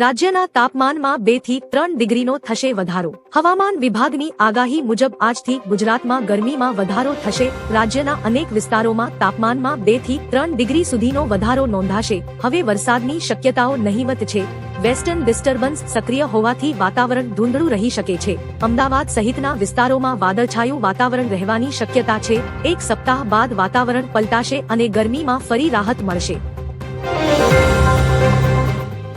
રાજ્યના તાપમાનમાં 2 થી 3 ડિગ્રીનો થશે વધારો। હવામાન વિભાગની આગાહી મુજબ આજથી ગુજરાતમાં ગરમીમાં વધારો થશે। રાજ્યના અનેક વિસ્તારોમાં તાપમાનમાં 2 થી 3 ડિગ્રી સુધીનો વધારો નોંધાશે। હવે વરસાદની શક્યતાઓ નહીવત છે। વેસ્ટર્ન ડિસ્ટર્બન્સ સક્રિય હોવાથી વાતાવરણ ધૂંધળું રહી શકે છે। અમદાવાદ સહિતના વિસ્તારોમાં વાદળછાયું વાતાવરણ રહેવાની શક્યતા છે। એક સપ્તાહ બાદ વાતાવરણ પલટાશે અને ગરમીમાં ફરી રાહત મળશે।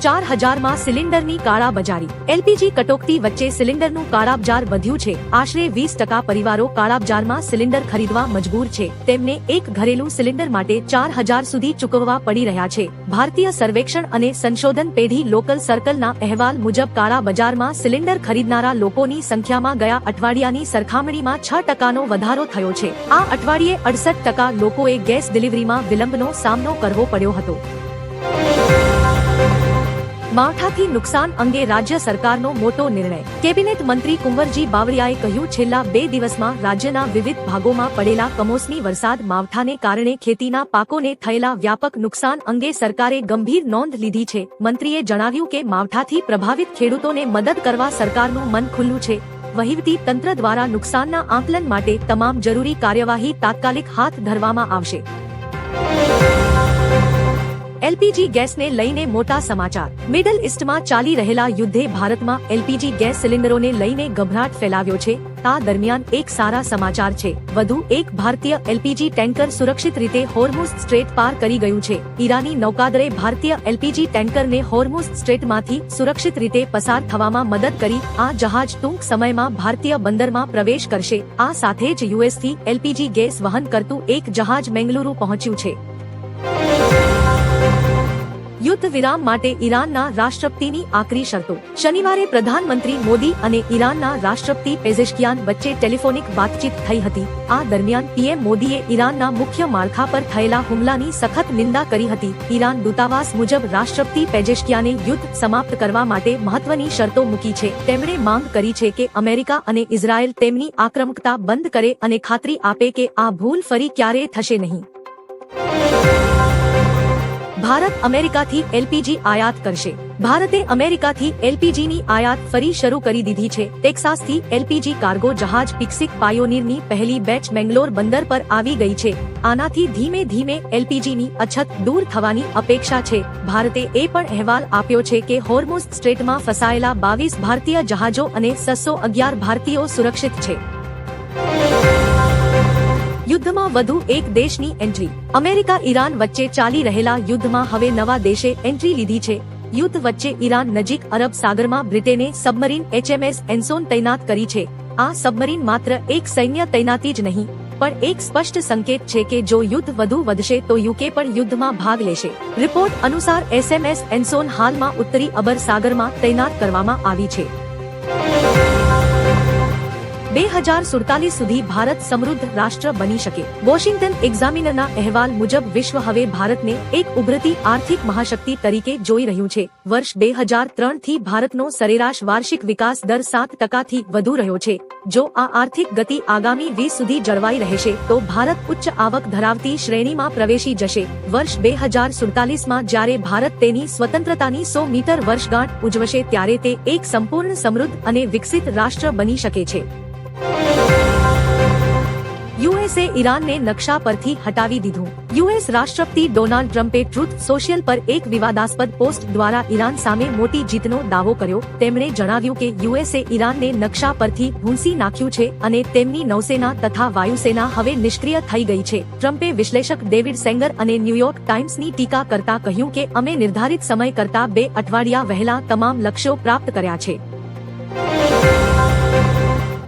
4000 માં સિલિન્ડરની કાળાબજારી। એલપીજી કટોકટી વચ્ચે સિલિન્ડરનું કાળાબજાર વધ્યું છે। આશરે 20% પરિવારો કાળાબજારમાં સિલિન્ડર ખરીદવા મજબૂર છે। તેમને એક ઘરેલું સિલિન્ડર માટે 4000 સુધી ચૂકવવા પડી રહ્યા છે। ભારતીય સર્વેક્ષણ અને સંશોધન પેઢી લોકલ સર્કલના અહેવાલ મુજબ કાળાબજારમાં સિલિન્ડર ખરીદનારા લોકોની સંખ્યામાં ગયા અઠવાડિયાની સરખામણીમાં 6%નો વધારો થયો છે। આ અઠવાડિયે 68% લોકોએ ગેસ ડિલિવરીમાં વિલંબનો સામનો કરવો પડ્યો હતો। માવઠાથી નુકસાન અંગે રાજ્ય સરકારનો મોટો નિર્ણય। કેબિનેટ મંત્રી કુંવરજી બાવળિયાએ કહ્યું, છેલ્લા 2 દિવસમાં રાજ્યના વિવિધ ભાગોમાં પડેલા કમોસમી વરસાદ માવઠાને કારણે ખેતીના પાકોને થયેલા વ્યાપક નુકસાન અંગે સરકારે ગંભીર નોંધ લીધી છે। મંત્રીએ જણાવ્યું કે માવઠાથી પ્રભાવિત ખેડૂતોને મદદ કરવા સરકારનું મન ખુલ્લું છે। વહીવટી તંત્ર દ્વારા નુકસાનના આકલન માટે તમામ જરૂરી કાર્યવાહી તાત્કાલિક હાથ ધરવામાં આવશે। એલપીજી ગેસને લઈને મોટા સમાચાર। મિડલ ઈસ્ટમાં ચાલી રહેલા યુદ્ધે ભારતમાં એલપીજી ગેસ સિલિન્ડરોને લઈને ગભરાટ ફેલાવ્યો છે। આ દરમિયાન એક સારા સમાચાર છે। વધુ એક ભારતીય એલપીજી ટેન્કર સુરક્ષિત રીતે હોર્મુઝ સ્ટ્રેટ પાર કરી ગયું છે। ઈરાની નૌકાદળે ભારતીય એલપીજી ટેન્કરને હોર્મુઝ સ્ટ્રેટમાંથી સુરક્ષિત રીતે પસાર થવામાં મદદ કરી। આ જહાજ ટૂંક સમયમાં ભારતીય બંદરમાં પ્રવેશ કરશે। આ સાથે જ યુએસથી એલપીજી ગેસ વહન કરતું એક જહાજ મેંગલુરુ પહોંચ્યું છે। યુદ્ધ વિરામ માટે ઈરાનના રાષ્ટ્રપતિની આકરી શરતો। શનિવારે પ્રધાનમંત્રી મોદી અને ઈરાનના રાષ્ટ્રપતિ પેઝેશ્કિયાન વચ્ચે ટેલિફોનિક વાતચીત થઈ હતી। આ દરમિયાન પીએમ મોદીએ ઈરાનના મુખ્ય માળખા પર થયેલા હુમલાની સખત નિંદા કરી હતી। ઈરાન દૂતાવાસ મુજબ રાષ્ટ્રપતિ પેઝેશ્કિયાને યુદ્ધ સમાપ્ત કરવા માટે મહત્વની શરતો મૂકી છે। તેમણે માંગ કરી છે કે અમેરિકા અને ઇઝરાયેલ તેમની આક્રમકતા બંધ કરે અને ખાતરી આપે કે આ ભૂલ ફરી ક્યારેય થશે નહીં। ભારત અમેરિકાથી એલપીજી આયાત કરશે। ભારતે અમેરિકાથી એલપીજીની આયાત ફરી શરૂ કરી દીધી છે। ટેક્સાસથી એલપીજી કાર્ગો જહાજ પિક્સિક પાયોનીરની પહેલી બેચ મેંગલોર બંદર પર આવી ગઈ છે। આનાથી ધીમે ધીમે એલપીજીની અછત દૂર થવાની અપેક્ષા છે। ભારતે એ પણ અહેવાલ આપ્યો છે કે હોર્મુઝ સ્ટ્રેટમાં ફસાયેલા 22 ભારતીય જહાજો અને 611 ભારતીયો સુરક્ષિત છે। યુદ્ધમાં વધુ એક દેશની એન્ટ્રી। અમેરિકા ઈરાન વચ્ચે ચાલી રહેલા યુદ્ધમાં હવે નવા દેશે એન્ટ્રી લીધી છે। યુદ્ધ વચ્ચે ઈરાન નજીક અરબ સાગરમાં બ્રિટેને સબમરીન HMS એન્સોન તૈનાત કરી છે। આ સબમરીન માત્ર એક સૈન્ય તૈનાતી જ નહીં પણ એક સ્પષ્ટ સંકેત છે કે જો યુદ્ધ વધુ વધશે તો યુકે પણ યુદ્ધમાં ભાગ લેશે। રિપોર્ટ અનુસાર SMS એન્સોન હાલમાં ઉત્તરી અરબ સાગરમાં તૈનાત કરવામાં આવી છે। 2047 સુધી ભારત સમૃદ્ધ રાષ્ટ્ર બની શકે। વોશિંગ્ટન એક્ઝામિનરના અહેવાલ મુજબ વિશ્વ હવે ભારતને એક ઉભરતી આર્થિક મહાશક્તિ તરીકે જોઈ રહ્યું છે। વર્ષ 2003 થી ભારતનો સરેરાશ વાર્ષિક વિકાસ દર 7% થી વધુ રહ્યો છે। જો આ આર્થિક ગતિ આગામી 20 સુધી જળવાઈ રહેશે તો ભારત ઉચ્ચ આવક ધરાવતી શ્રેણીમાં પ્રવેશી જશે। વર્ષ 2047માં જ્યારે ભારત તેની સ્વતંત્રતાની 100 મીટર વર્ષગાંઠ ઉજવશે ત્યારે તે એક સંપૂર્ણ સમૃદ્ધ અને વિકસિત રાષ્ટ્ર બની શકે છે। યુએસએ ઈરાનને નકશા પરથી હટાવી દીધું। યુએસ રાષ્ટ્રપતિ ડોનાલ્ડ ટ્રમ્પે ટ્રુથ સોશિયલ પર એક વિવાદાસ્પદ પોસ્ટ દ્વારા ઈરાન સામે મોટી જીતનો દાવો કર્યો। તેમણે જણાવ્યું કે યુએસએ ઈરાનને નકશા પરથી ભૂંસી નાખ્યું છે અને તેમની નૌસેના તથા વાયુસેના હવે નિષ્ક્રિય થઈ ગઈ છે। ટ્રમ્પે વિશ્લેષક ડેવિડ સેંગર અને ન્યૂયોર્ક ટાઈમ્સની ટીકા કરતા કહ્યું કે અમે નિર્ધારિત સમય કરતા 2 અઠવાડિયા વહેલા તમામ લક્ષ્યો પ્રાપ્ત કર્યા છે।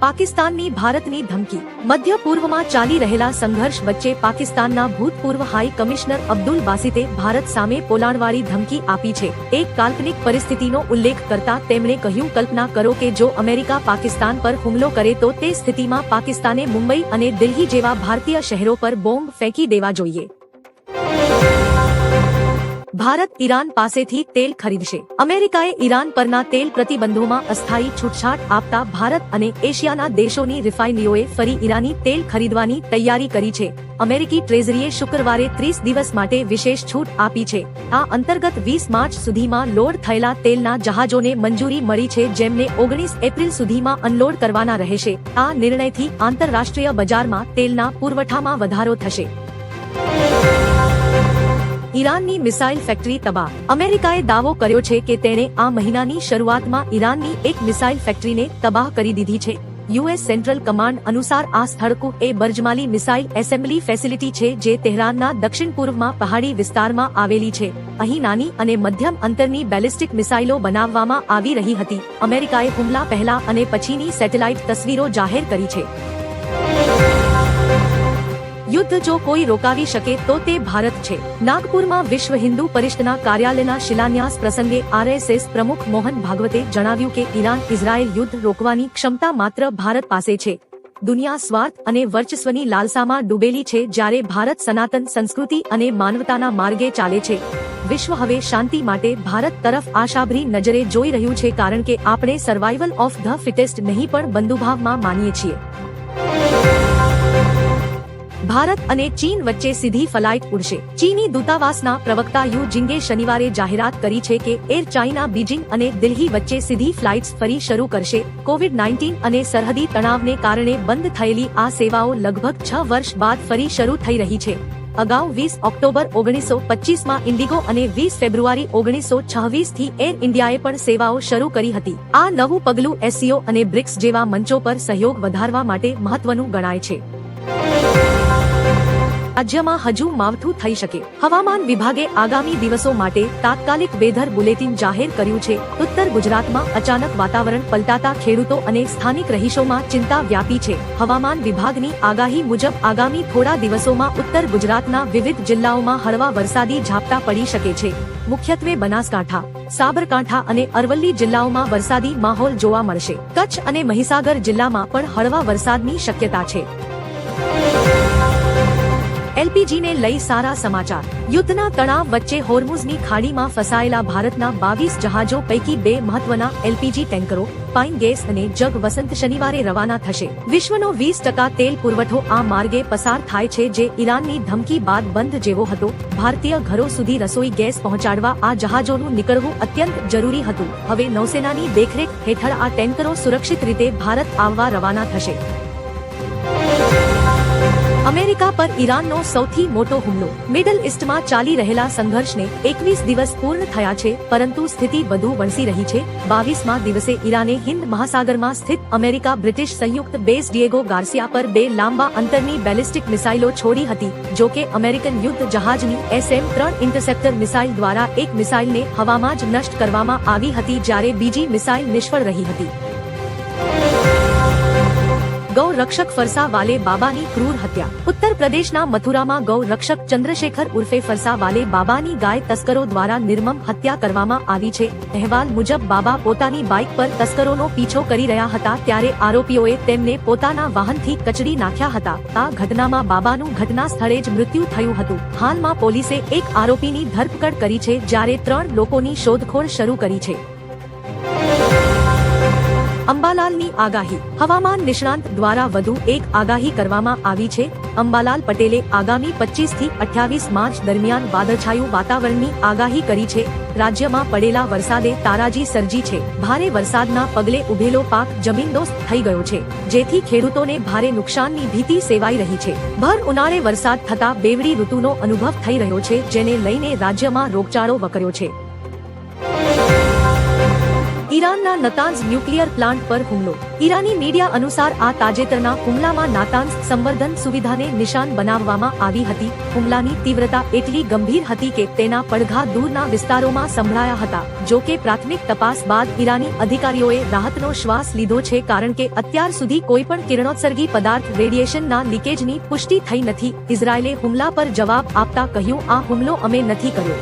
પાકિસ્તાનની ભારતની ધમકી। મધ્ય પૂર્વમાં ચાલી રહેલા સંઘર્ષ વચ્ચે પાકિસ્તાનના ભૂતપૂર્વ હાઈ કમિશનર અબ્દુલ બાસિતે ભારત સામે પોલાણવાળી ધમકી આપી છે। એક કાલ્પનિક પરિસ્થિતિનો ઉલ્લેખ કરતા તેમણે કહ્યું, કલ્પના કરો કે જો અમેરિકા પાકિસ્તાન પર હુમલો કરે તો તે સ્થિતિમાં પાકિસ્તાને મુંબઈ અને દિલ્હી જેવા ભારતીય શહેરો પર બોમ્બ ફેંકી દેવા જોઈએ। ભારત ઈરાન પાસેથી તેલ ખરીદશે. અમેરિકાએ ઈરાન પરના તેલ પ્રતિબંધોમાં અસ્થાયી છૂટછાટ આપતા ભારત અને એશિયાના દેશોની રિફાઇનરીઓએ ફરી ઈરાની તેલ ખરીદવાની તૈયારી કરી છે. અમેરિકી ટ્રેઝરીએ શુક્રવારે 30 દિવસ માટે વિશેષ છૂટ આપી છે. આ અંતર્ગત 20 માર્ચ સુધીમાં લોડ થયેલા તેલના જહાજોને મંજૂરી મળી છે, જેમને 19 એપ્રિલ સુધીમાં અનલોડ કરવાના રહેશે. આ નિર્ણયથી આંતરરાષ્ટ્રીય બજારમાં તેલના પુરવઠામાં વધારો થશે. ઈરાનની મિસાઇલ ફેક્ટરી તબાહ. અમેરિકાએ દાવો કર્યો છે કે તેણે આ મહિનાની શરૂઆતમાં ઈરાનની એક મિસાઇલ ફેક્ટરીને તબાહ કરી દીધી છે. યુએસ સેન્ટ્રલ કમાન્ડ અનુસાર આ સ્થળ એ બર્જમાલી મિસાઇલ એસેમ્બલી ફેસિલિટી છે, જે તેહરાનના દક્ષિણ પૂર્વમાં પહાડી વિસ્તારમાં આવેલી છે. અહીં નાની અને મધ્યમ અંતરની બેલિસ્ટિક મિસાઇલો બનાવવામાં આવી રહી હતી. અમેરિકાએ હુમલા પહેલા અને પછીની સેટેલાઇટ તસવીરો જાહેર કરી છે. યુદ્ધ જો કોઈ રોકાવી શકે તો તે ભારત છે. નાગપુરમાં વિશ્વ હિન્દુ પરિષદના કાર્યાલયના શિલાન્યાસ પ્રસંગે આરએસએસ પ્રમુખ મોહન ભાગવતે જણાવ્યું કે ઈરાન ઇઝરાયેલ યુદ્ધ રોકવાની ક્ષમતા માત્ર ભારત પાસે છે. દુનિયા સ્વાર્થ અને વર્ચસ્વની લાલસામાં ડૂબેલી છે, જ્યારે ભારત સનાતન સંસ્કૃતિ અને માનવતાના માર્ગે ચાલે છે. વિશ્વ હવે શાંતિ માટે ભારત તરફ આશાભરી નજરે જોઈ રહ્યું છે, કારણ કે આપણે સર્વાઇવલ ઓફ ધ ફિટેસ્ટ નહીં પણ બંધુભાવમાં માનીએ છીએ. ભારત અને ચીન વચ્ચે સીધી ફ્લાઇટ ઉડશે. ચીની દૂતાવાસના પ્રવક્તા યુ જિંગે શનિવારે જાહેરાત કરી છે કે એર ચાઇના બીજિંગ અને દિલ્હી વચ્ચે સીધી ફ્લાઇટ્સ ફરી શરૂ કરશે. કોવિડ-19 અને સરહદી તણાવને કારણે બંધ થયેલી આ સેવાઓ લગભગ 6 વર્ષ બાદ ફરી શરૂ થઈ રહી છે. અગાઉ 20 ઓક્ટોબર 1925માં ઇન્ડિગો અને 20 ફેબ્રુઆરી 1926 થી એર ઇન્ડિયાએ પણ સેવાઓ શરૂ કરી હતી. આ નવું પગલું એસસીઓ અને બ્રિક્સ જેવા મંચો પર સહયોગ વધારવા માટે મહત્વનું ગણાય છે. રાજ્યમાં હજુ માવઠું થઈ શકે. હવામાન વિભાગે આગામી દિવસો માટે તાત્કાલિક વેધર બુલેટિન જાહેર કર્યું છે. ઉત્તર ગુજરાતમાં અચાનક વાતાવરણ પલટાતા ખેડૂતો અને સ્થાનિક રહીશોમાં ચિંતા વ્યાપી છે. હવામાન વિભાગની આગાહી મુજબ આગામી થોડા દિવસોમાં ઉત્તર ગુજરાતના વિવિધ જિલ્લાઓમાં હળવા વરસાદી ઝાપટા પડી શકે છે. મુખ્યત્વે બનાસકાંઠા, સાબરકાંઠા અને અરવલ્લી જિલ્લાઓમાં વરસાદી માહોલ જોવા મળશે. કચ્છ અને મહીસાગર જિલ્લામાં પણ હળવા વરસાદની શક્યતા છે. એલપીજીને લઈ સારા સમાચાર. યુદ્ધના તણાવ વચ્ચે હોર્મુઝની ખાડીમાં ફસાયેલા ભારતના 22 જહાજો પૈકી 2 મહત્વના એલપીજી ટેન્કરો પાઇન ગેસ અને જગ વસંત શનિવારે રવાના થશે. વિશ્વનો 20% તેલ પુરવઠો આ માર્ગે પસાર થાય છે, જે ઈરાનની ધમકી બાદ બંધ જેવો હતો. ભારતીય ઘરો સુધી રસોઈ ગેસ પહોંચાડવા આ જહાજોનું નીકળવું અત્યંત જરૂરી હતું. હવે નૌસેનાની દેખરેખ હેઠળ આ ટેન્કરો સુરક્ષિત રીતે ભારત આવવા રવાના થશે. અમેરિકા પર ઈરાનનો સૌથી મોટો હુમલો. મિડલ ઈસ્ટમાં ચાલી રહેલા સંઘર્ષને 21 દિવસ પૂર્ણ થયા છે, પરંતુ સ્થિતિ વધુ વણસી રહી છે. 22મા દિવસે ઈરાને હિન્દ મહાસાગરમાં સ્થિત અમેરિકા બ્રિટિશ સંયુક્ત બેઝ ડિએગો ગાર્સિયા પર 2 લાંબા અંતરની બેલિસ્ટિક મિસાઇલો છોડી હતી. જો કે અમેરિકન યુદ્ધ જહાજની SM-3 ઇન્ટરસેપ્ટર મિસાઇલ દ્વારા એક મિસાઇલને હવામાં જ નષ્ટ કરવામાં આવી હતી, જ્યારે બીજી મિસાઇલ નિષ્ફળ રહી હતી. ગૌ રક્ષક ફરસા વાલે બાબાની ક્રૂર હત્યા. ઉત્તર પ્રદેશના મથુરામાં ગૌ રક્ષક ચંદ્રશેખર ઉર્ફે ફરસા વાલે બાબાની ગાય તસ્કરો દ્વારા નિર્મમ હત્યા કરવામાં આવી છે. અહેવાલ મુજબ બાબા પોતાની બાઇક પર તસ્કરોનો પીછો કરી રહ્યા હતા, ત્યારે આરોપીઓએ તેમને પોતાના વાહનથી કચડી નાખ્યા હતા. આ ઘટનામાં બાબાનું ઘટના સ્થળે જ મૃત્યુ થયું હતું. હાલમાં પોલીસે એક આરોપીની ધરપકડ કરી છે, જ્યારે 3 લોકોની શોધખોળ શરૂ કરી છે. અંબાલાલની આગાહી. હવામાન નિષ્ણાંત દ્વારા વધુ એક આગાહી કરવામાં આવી છે. અંબાલાલ પટેલે આગામી 25 થી 28 માર્ચ દરમિયાન વાદળછાયું વાતાવરણની આગાહી કરી છે. રાજ્યમાં પડેલા વરસાદે તારાજી સર્જી છે. ભારે વરસાદના પગલે ઉભેલો પાક જમીનદોસ્ત થઈ ગયો છે, જેથી ખેડૂતોને ભારે નુકસાનની ભીતિ સેવાઈ રહી છે. ભર ઉનાળે વરસાદ થતા બેવડી ઋતુનો અનુભવ થઈ રહ્યો છે, જેને લઈને રાજ્યમાં રોગચાળો વકર્યો છે. ઈરાનના નતાન્ઝ ન્યુક્લિયર પ્લાન્ટ પર હુમલો. ઈરાની મીડિયા અનુસાર આ તાજેતરના હુમલામાં નાતાન્ઝ સંવર્ધન સુવિધાને નિશાન બનાવવામાં આવી હતી. હુમલાની તીવ્રતા એટલી ગંભીર હતી કે તેના પડઘા દૂરના વિસ્તારોમાં સંભળાયા હતા. જો કે પ્રાથમિક તપાસ બાદ ઈરાની અધિકારીઓએ રાહતનો શ્વાસ લીધો છે, કારણ કે અત્યાર સુધી કોઈપણ કિરણોત્સર્ગી પદાર્થ રેડિયેશનના લીકેજની પુષ્ટિ થઈ નથી. ઇઝરાયેલે હુમલા પર જવાબ આપતા કહ્યું, આ હુમલો અમે નથી કર્યો.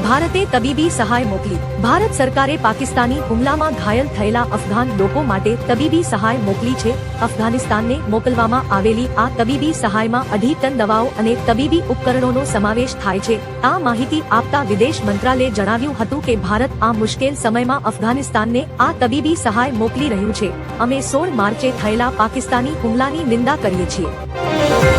ભારતે તબીબી સહાય મોકલી. ભારત સરકારે પાકિસ્તાની હુમલામાં ઘાયલ થયેલા અફઘાન લોકો માટે તબીબી સહાય મોકલી છે. અફઘાનિસ્તાનને મોકલવામાં આવેલી આ તબીબી સહાયમાં 2.5 ટન દવાઓ અને તબીબી ઉપકરણોનો સમાવેશ થાય છે. આ માહિતી આપતા વિદેશ મંત્રાલયે જણાવ્યું હતું કે ભારત આ મુશ્કેલ સમયમાં અફઘાનિસ્તાનને આ તબીબી સહાય મોકલી રહ્યું છે. અમે 16 માર્ચે થયેલા પાકિસ્તાની હુમલાની નિંદા કરીએ છીએ.